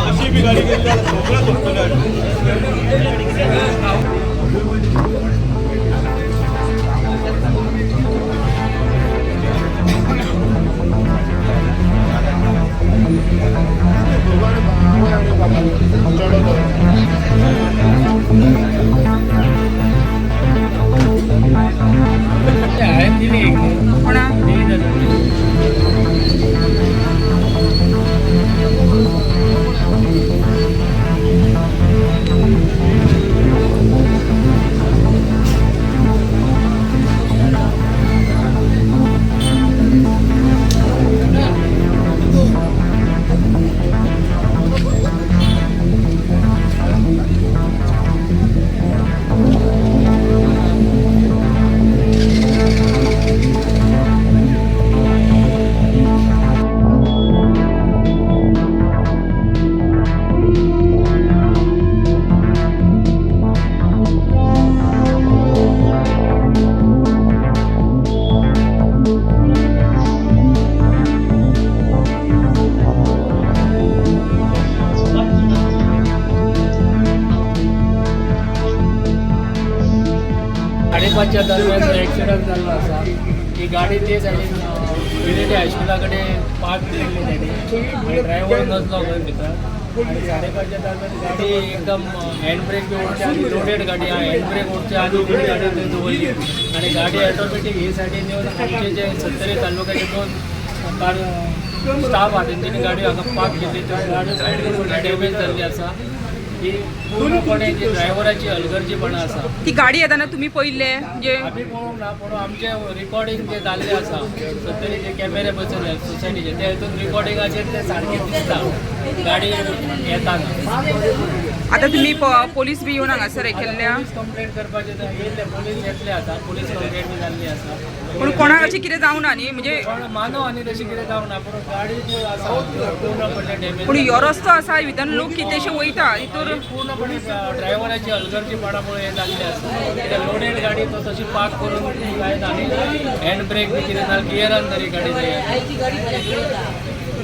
अशी बी गाडी घेतली साडेपाचच्या दरम्यान ॲक्सिडेंट झाला असा ही गाडी ते सायडीन विरेली हायस्कुलाकडे पार्क केलेली त्यांनी आणि ड्रायव्हर नसलो खंय भितर आणि 5:30च्या दरम्यान गाडी एकदम हँडब्रेक बी ओडची आनी लोडेड गाडी हा हँडब्रेक ओडची आनी ती गाडी थंय दवरली आणि गाडी ऑटोमॅटीक हे सायडीन येवन आमचे जे 70 तालुक्याचे 2 कार स्टाफ हा तेंच्यांनी गाडी हांगा पार्क केली त्यो गाडी सायड करून डॅमेज जाल्ली आसा ही पूर्णपणे जी ड्रायव्हराची हलगर्जीपणा आसा ती गाडी येताना तुम्ही पळयले म्हणजे आमी पळोवंक ना पूण आमचे रिकॉर्डिंग जे जाल्लें आसा सत्तरी जे कॅमेरे बसयले सोसायटीचे ते हितून रिकॉर्डिंगाचेर ते सारकें दिसता गाडी येताना आता तुम्ही पोलीस बी येवन हांगासर हे केल्ल्या पोलीस कंप्लेंट करपाचे येयले पोलीस येतले आता पोलीस कंप्लेंट बी जाल्ली आसा पूण कोणाक अशें कितें जावं ना न्ही म्हणजे पण मानव आनी तशी कितें जावं ना पूण गाडी जी आसा पूर्णपणे डॅमेज पूण ह्यो रस्तो आसा भितर लोक कितेंशे वयता हितूर पूर्णपणे ड्रायव्हराची हलगर्जीपणामुळे हे जाल्ले आसा कित्याक लोडेड गाडी तो तशी पार्क करून जायना आनी हँड ब्रेक बी कितें ना गियरान तरी गाडी जाय